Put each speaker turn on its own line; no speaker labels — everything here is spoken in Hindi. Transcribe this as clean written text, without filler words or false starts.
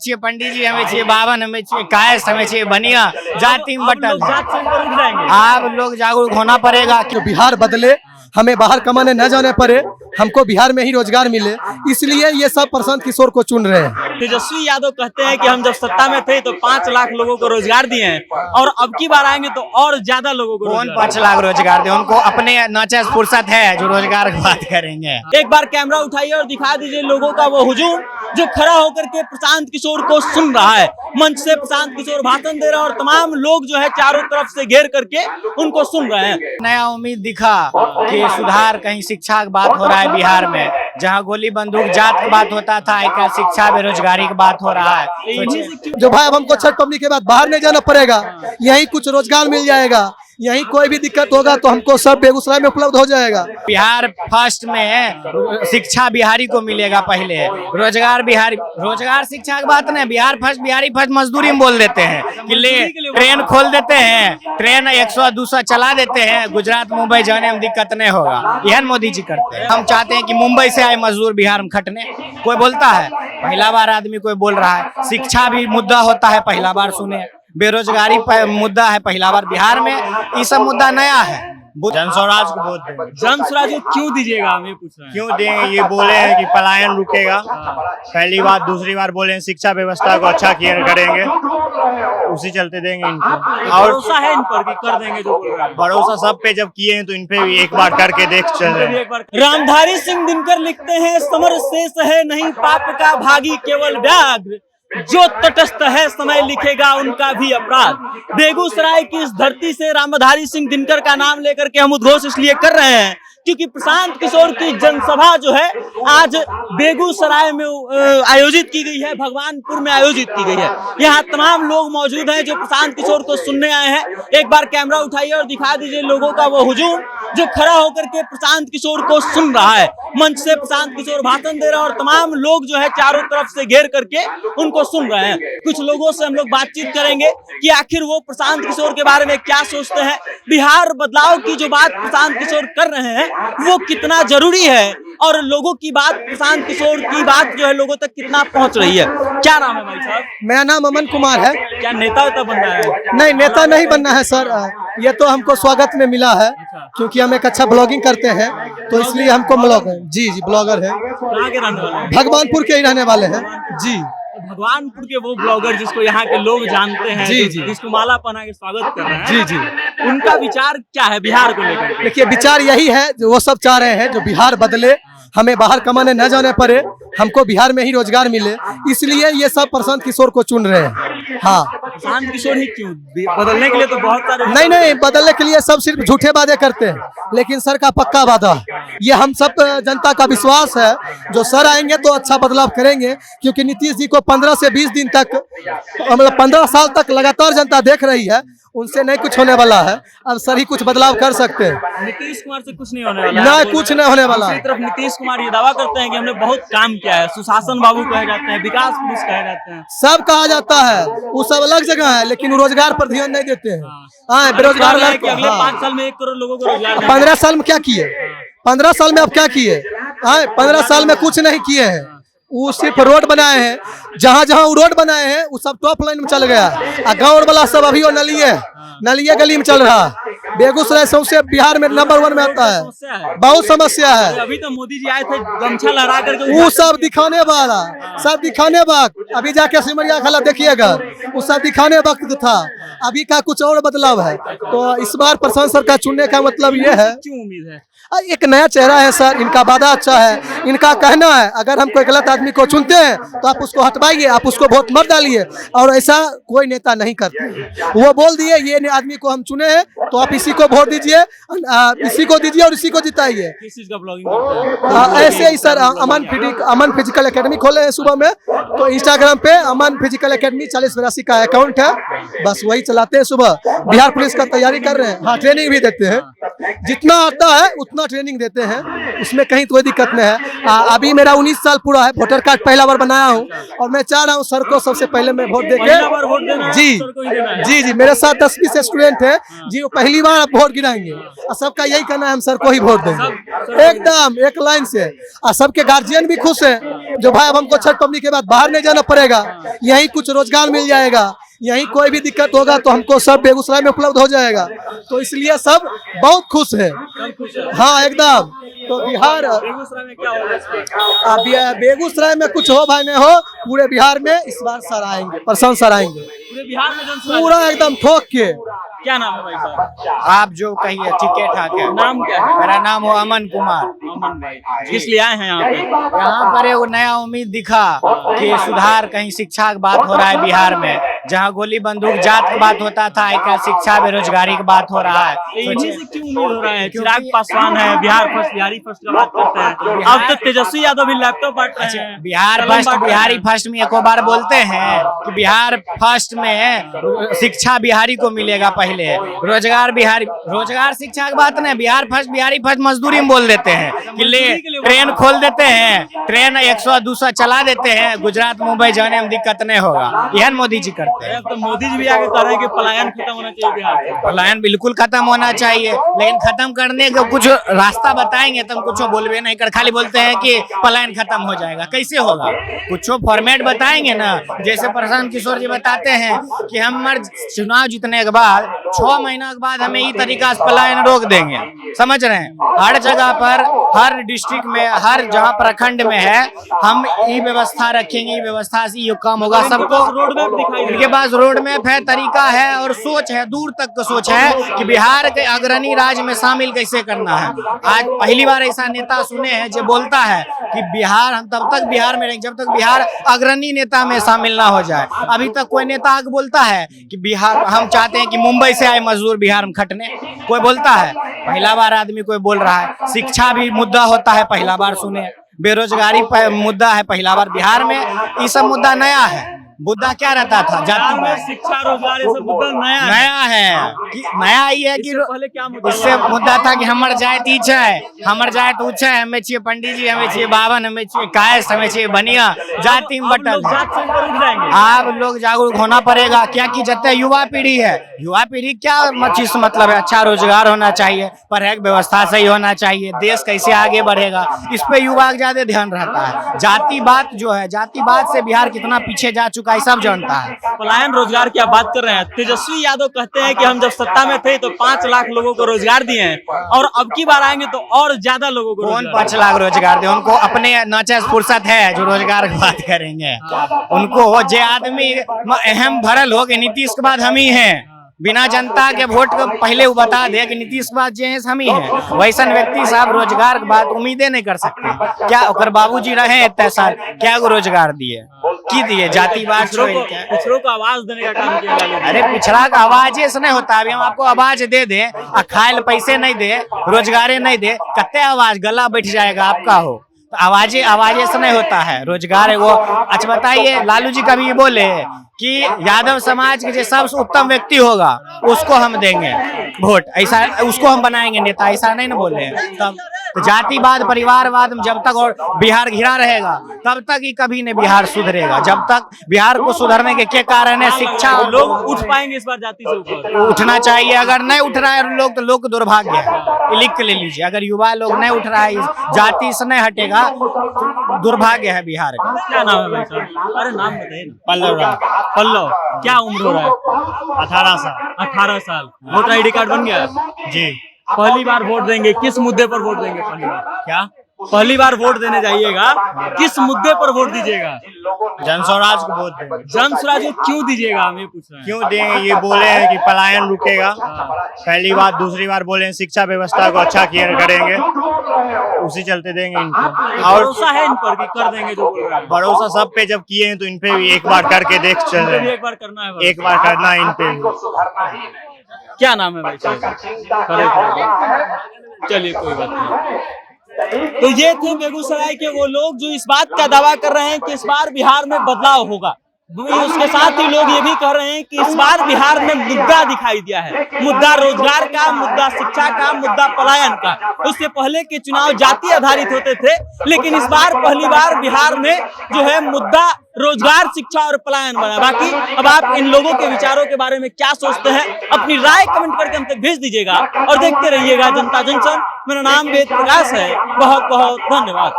चाहिए पंडित जी हमें चाहिए, बावन हमें चाहिए, कायस हमें चाहिए, बनिया जाति में बटल। आप लोग जागरूक होना पड़ेगा।
जो बिहार बदले, हमें बाहर कमाने न जाने पड़े, हमको बिहार में ही रोजगार मिले, इसलिए ये सब प्रशांत किशोर को चुन रहे हैं।
तेजस्वी यादव कहते हैं कि हम जब सत्ता में थे तो 5 लाख लोगों को रोजगार दिए हैं और अब की बार आएंगे तो और ज्यादा लोगों को।
कौन 5 लाख रोजगार दे? उनको अपने नाचे फुर्सत है जो रोजगार की बात करेंगे।
एक बार कैमरा उठाइए और दिखा दीजिए लोगों का वो हुजूम जो खड़ा होकर के प्रशांत किशोर को सुन रहा है। मंच से प्रशांत किशोर भाषण दे रहे हैं और तमाम लोग जो है चारों तरफ से घेर करके उनको सुन रहे हैं।
नया उम्मीद दिखा कि सुधार, कहीं शिक्षा की बात हो रहा है बिहार में, जहां गोली बंदूक जात की बात होता था, एक शिक्षा बेरोजगारी की बात हो रहा है।
जो भाई अब हमको छठ पबनी के बाद बाहर नहीं जाना पड़ेगा, यहीं कुछ रोजगार मिल जाएगा, यहीं कोई भी दिक्कत होगा तो हमको सब बेगूसराय में उपलब्ध हो जाएगा।
बिहार फर्स्ट में शिक्षा बिहारी को मिलेगा, पहले रोजगार बिहारी। रोजगार शिक्षा की बात नहीं, बिहार फर्स्ट बिहारी फर्स्ट मजदूरी में बोल देते हैं कि ले ट्रेन खोल देते हैं, ट्रेन 100-200 चला देते हैं, गुजरात मुंबई जाने में दिक्कत नहीं होगा। यह मोदी जी करते हैं। हम चाहते हैं कि मुंबई से आए मजदूर बिहार में खटने। कोई बोलता है, पहला बार आदमी कोई बोल रहा है। शिक्षा भी मुद्दा होता है, पहला बार सुने। बेरोजगारी मुद्दा है पहला बार बिहार में। ये सब मुद्दा नया है।
जन स्वराज को वोट देंगे।
जन स्वराज को क्यों दीजिएगा, हमें पूछ रहे हैं।
क्यों देंगे? ये बोले हैं कि पलायन रुकेगा, पहली बात। दूसरी बार बोले हैं शिक्षा व्यवस्था को अच्छा करेंगे, उसी चलते देंगे इनको। और
भरोसा है इन पर कि कर देंगे जो बोल रहे हैं।
भरोसा सब पे जब किए हैं तो इन पे भी एक बार करके देख चल रहे हैं।
रामधारी सिंह दिनकर लिखते हैं, समर शेष है नहीं पाप का भागी केवल व्याघ्र, जो तटस्थ है समय लिखेगा उनका भी अपराध। बेगूसराय की इस धरती से रामधारी सिंह दिनकर का नाम लेकर के हम उद्घोष इसलिए कर रहे हैं क्योंकि प्रशांत किशोर की जनसभा जो है आज बेगूसराय में आयोजित की गई है, भगवानपुर में आयोजित की गई है। यहाँ तमाम लोग मौजूद हैं जो प्रशांत किशोर को सुनने आए हैं। एक बार कैमरा उठाइए और दिखा दीजिए लोगों का वो हुजूम जो खड़ा होकर के प्रशांत किशोर को सुन रहा है। मंच से प्रशांत किशोर भाषण दे रहे हैं और तमाम लोग जो है चारों तरफ से घेर करके उनको सुन रहे हैं। कुछ लोगों से हम लोग बातचीत करेंगे कि आखिर वो प्रशांत किशोर के बारे में क्या सोचते हैं, बिहार बदलाव की जो बात प्रशांत किशोर कर रहे हैं वो कितना जरूरी है और लोगों की बात, प्रशांत किशोर की बात जो है लोगों तक कितना पहुंच रही है। क्या नाम है भाई साहब?
मेरा नाम अमन कुमार है।
क्या नेता वेता बनना है?
नहीं, नेता नहीं बनना है सर। ये तो हमको स्वागत में मिला है क्योंकि हम एक अच्छा ब्लॉगिंग करते हैं तो इसलिए हमको ब्लॉगर। जी ब्लॉगर है।
कहाँ के रहने वाले हैं?
भगवानपुर के ही रहने वाले हैं। जी
भगवानपुर के वो ब्लॉगर जिसको यहाँ के लोग जानते हैं,
जी।
जिसको माला पहना के स्वागत कर रहे हैं।
जी।
उनका विचार क्या है बिहार को लेकर?
देखिए, विचार यही है जो वो सब चाह रहे हैं, जो बिहार बदले, हमें बाहर कमाने न जाने पड़े, हमको बिहार में ही रोजगार मिले, इसलिए ये सब प्रशांत किशोर को चुन रहे हैं। हाँ,
प्रशांत किशोर ही क्यों? बदलने के लिए तो बहुत सारे।
नहीं, बदलने के लिए सब सिर्फ झूठे वादे करते हैं, लेकिन सर का पक्का वादा ये हम सब जनता का विश्वास है। जो सर आएंगे तो अच्छा बदलाव करेंगे क्योंकि नीतीश जी को 15 से 20 दिन तक, मतलब 15 साल तक लगातार जनता देख रही है, उनसे नहीं कुछ होने वाला है। अब सर ही कुछ बदलाव कर सकते हैं।
नीतीश कुमार से कुछ नहीं होने वाला।
नहीं, कुछ नहीं होने वाला।
दूसरी तरफ नीतीश कुमार ये दावा करते हैं कि हमने बहुत काम किया है, सुशासन बाबू कहे जाते हैं, विकास पुरुष कहे जाते हैं,
सब कहा जाता है, वो सब अलग जगह है, लेकिन रोजगार पर ध्यान नहीं देते हैं। हाँ, बेरोजगार
है कि अगले 5 साल में 1 करोड़ लोगों को रोजगार।
15 साल में क्या किए? 15 साल में अब क्या किए? 15 साल में कुछ नहीं किए हैं। वो सिर्फ रोड बनाए हैं, जहाँ वो रोड बनाए हैं वो सब टॉप लाइन में चल गया। गाँव वाला सब अभी वो नलिये गली में चल रहा है। बेगूसराय सबसे बिहार में नंबर 1 में आता है। बहुत समस्या है।
अभी तो मोदी जी आए थे गमछा लहरा करके,
वो सब दिखाने वाला, सब दिखाने वक्त। अभी जाके सिमरिया खाला देखिएगा, वो सब दिखाने वक्त था। अभी का कुछ और बदलाव है। तो इस बार प्रशांत सर का चुनने का मतलब ये है,
क्यों उम्मीद है?
एक नया चेहरा है सर, इनका वादा अच्छा है। इनका कहना है अगर हम कोई गलत आदमी को चुनते हैं तो आप उसको हटवाइए, आप उसको वोट मत डालिए, और ऐसा कोई नेता नहीं करते। वो बोल दिए ये आदमी को हम चुने हैं तो आप इसी को वोट दीजिए, इसी को दीजिए और इसी को जिताइए।
किस चीज का ब्लॉगिंग?
ऐसे ही सर अमन फिजिकल एकेडमी खोले हैं सुबह में, तो इंस्टाग्राम पे अमन फिजिकल एकेडमी 4082 का अकाउंट है, बस वही चलाते हैं। सुबह बिहार पुलिस का तैयारी कर रहे हैं। हाँ, ट्रेनिंग भी देते हैं, जितना आता है उतना ट्रेनिंग देते हैं, उसमें कहीं कोई दिक्कत नहीं है। अभी मेरा 19 साल पूरा है, वोटर कार्ड पहला बार बनाया हूँ और मैं चाह रहा हूँ सर को सबसे पहले मैं वोट देके। जी, मेरे साथ 10-20 स्टूडेंट है जी, वो पहली बार आप वोट गिराएंगे और सबका यही कहना है हम सर को ही वोट देंगे, एकदम एक लाइन से। और सबके गार्जियन भी खुश है, जो भाई अब हमको छठ पबनी के बाद बाहर नहीं जाना पड़ेगा, यहीं कुछ रोजगार मिल जाएगा, यहीं कोई भी दिक्कत होगा तो हमको सब बेगूसराय में उपलब्ध हो जाएगा, तो इसलिए सब बहुत खुश है। हाँ एकदम। तो बिहार
बेगूसराय में क्या होगा इस बार?
बेगूसराय में कुछ हो भाई नहीं हो, पूरे बिहार में इस बार सर आएंगे, प्रशांत सर आएंगे
पूरे बिहार में जनसभा
पूरा एकदम ठोक के।
क्या नाम है भाई साहब?
आप जो कहिए ठीक है ठाक है।
नाम क्या है?
मेरा नाम हो अमन कुमार।
अमन भाई, किस लिए आए हैं यहाँ पे?
यहाँ पर एक नया उम्मीद दिखा कि सुधार कहीं शिक्षा की बात हो रहा है बिहार में, जहाँ गोली बंदूक जात की बात होता था, एक शिक्षा बेरोजगारी की बात हो रहा है।
इन्हीं से क्यों उम्मीद हो रहा है? चिराग पासवान है, बिहार फर्स्ट बिहारी फर्स्ट का बात करते हैं, अब तो तेजस्वी यादव भी लैपटॉप बांट रहे हैं।
बिहार फर्स्ट बिहारी फर्स्ट में एको बार बोलते हैं कि बिहार फर्स्ट में शिक्षा बिहारी को मिलेगा, पहले रोजगार बिहारी, रोजगार शिक्षा की बात नहीं, बिहार फर्स्ट बिहारी फर्स्ट मजदूरी में बोल देते हैं कि ले ट्रेन खोल देते हैं, ट्रेन 100-200 चला देते हैं, गुजरात मुंबई जाने में दिक्कत नहीं होगा, यह मोदी जी करते हैं।
तो मोदी जी भी आगे कह रहे हैं कि पलायन खत्म होना चाहिए बिहार से।
पलायन बिल्कुल खत्म होना चाहिए, लेकिन खत्म करने का कुछ रास्ता बताएंगे तो हम कुछ बोलबे नहीं कर, खाली बोलते हैं कि पलायन खत्म हो जाएगा। कैसे होगा? कुछ फॉर्मेट बताएंगे ना, जैसे प्रशांत किशोर जी बताते हैं कि हम चुनाव जीतने के बाद 6 महीना के बाद हमें इस तरीका से पलायन रोक देंगे। समझ रहे हैं? हर जगह पर, हर डिस्ट्रिक्ट में, हर जहाँ प्रखंड में है, हम ये व्यवस्था रखेंगे, ये व्यवस्था से ये काम होगा। सबको
रोड मैप दिखाई
इनके पास रोड मैप है, तरीका है और सोच है, दूर तक का सोच है कि बिहार के अग्रणी राज्य में शामिल कैसे करना है। आज पहली बार ऐसा नेता सुने हैं जो बोलता है कि बिहार, हम तब तक बिहार में रहेंगे जब तक बिहार अग्रणी नेता में शामिल ना हो जाए। अभी तक कोई नेता आगे बोलता है कि बिहार, हम चाहते हैं कि मुंबई से आए मजदूर बिहार में खटने, कोई बोलता है? पहला बार आदमी कोई बोल रहा है। शिक्षा भी मुद्दा होता है, पहला बार सुने। बेरोजगारी मुद्दा है, पहला बार बिहार में। ये सब मुद्दा नया है। मुद्दा क्या रहता था? जाति में
शिक्षा रोजगार ये सब मुद्दा नया
है कि नया ये है कि
पहले क्या मुद्दा
इससे मुद्दा था कि हमर जात ई छै, हमर जात ऊ छै, हमें चाहिए पंडित जी, हमें चाहिए बावन, हमें चाहिए कायस, हमें चाहिए बनिया, जाति में बटल है।
जात से ऊपर उठ जाएंगे।
आप लोग जागरूक होना पड़ेगा, क्या कि जितने युवा पीढ़ी है, युवा पीढ़ी क्या चीज मतलब है? अच्छा रोजगार होना चाहिए, पढ़ाई व्यवस्था सही होना चाहिए, देश कैसे आगे बढ़ेगा, इस पे युवा का ज्यादा ध्यान रहता है। जाति बात जो है, जाति बात से बिहार कितना पीछे जा चुका है सब जानता है।
पलायन रोजगार की आप बात कर रहे हैं। तेजस्वी यादव कहते हैं कि हम जब सत्ता में थे तो 5 लाख लोगों को रोजगार दिए हैं और अब की बार आएंगे तो और ज्यादा लोगों को।
कौन 5 लाख रोजगार दे? उनको अपने नाचे फुर्सत है जो रोजगार की बात करेंगे। उनको जो आदमी अहम भरल हो गए, नीतीश के बाद हम ही हैं। बिना जनता के वोट को पहले वो बता दे कि नीतीश के बाद जे हम ही हैं। वैसन व्यक्ति साहब रोजगार की बात उम्मीदें नहीं कर सकते। क्या ओकर बाबूजी रहे इतने साल, क्या को रोजगार दिए की दिए? जातिवाद
पिछड़ों को आवाज देने का काम किया जा।
अरे पिछड़ा का आवाज से नहीं होता। अभी हम आपको आवाज दे दे और खाए पैसे नहीं दे, रोजगारे नहीं दे, कत्ते आवाज गला बैठ जाएगा आपका हो। तो आवाजे से नहीं होता है रोजगार। वो अच्छा बताइए, लालू जी कभी बोले कि यादव समाज के जो सबसे उत्तम व्यक्ति होगा उसको हम देंगे वोट, ऐसा उसको हम बनाएंगे नेता, ऐसा नहीं ना बोले। तब तो जातिवाद परिवारवाद जब तक और बिहार घिरा रहेगा तब तक ही कभी नहीं बिहार सुधरेगा। जब तक बिहार को सुधरने के कारण है शिक्षा।
लोग उठ पाएंगे इस बार जाति से ऊपर?
उठना चाहिए। अगर नहीं उठ रहा है लोग तो लोग को दुर्भाग्य है। लिख के ले लीजिए, अगर युवा लोग नहीं उठ रहा है, जाति से नहीं हटेगा, तो दुर्भाग्य है बिहार का।
क्या नाम है भाई साहब? अरे नाम बताइए ना।
पल्लव राम।
पल्लव, क्या उम्र हो रहा है?
18 साल।
18 साल। वोटर आईडी कार्ड बन गया?
जी।
पहली बार वोट देंगे, किस मुद्दे पर वोट देंगे? पहली बार
क्या?
पहली बार वोट देने जाइएगा, किस मुद्दे पर वोट दीजिएगा?
जन स्वराज को वोट देंगे।
जन स्वराज को क्यों दीजिएगा, हम ये पूछ रहे हैं।
क्यों देंगे? ये बोले हैं कि पलायन रुकेगा, पहली बात। दूसरी बार बोले हैं शिक्षा व्यवस्था को अच्छा करेंगे, उसी चलते देंगे इनको।
और भरोसा है इन पर कि कर देंगे जो बोल रहे हैं?
भरोसा सब पे जब किए हैं तो इन पे भी एक बार करके देख चल रहे हैं।
एक बार करना है,
एक बार करना है इन पे भी।
क्या नाम है भाई साहब? चलिए कोई बात नहीं। तो ये थे बेगूसराय के वो लोग जो इस बात का दावा कर रहे हैं कि इस बार बिहार में बदलाव होगा। उसके साथ ही लोग ये भी कह रहे हैं कि इस बार बिहार में मुद्दा दिखाई दिया है, मुद्दा रोजगार का, मुद्दा शिक्षा का, मुद्दा पलायन का। उससे पहले के चुनाव जाति आधारित होते थे, लेकिन इस बार पहली बार बिहार में जो है मुद्दा रोजगार, शिक्षा और पलायन बना। बाकी अब आप इन लोगों के विचारों के बारे में क्या सोचते हैं, अपनी राय कमेंट करके हम तक भेज दीजिएगा और देखते रहिएगा जनता जंक्शन। मेरा नाम वेद प्रकाश है। बहुत बहुत धन्यवाद।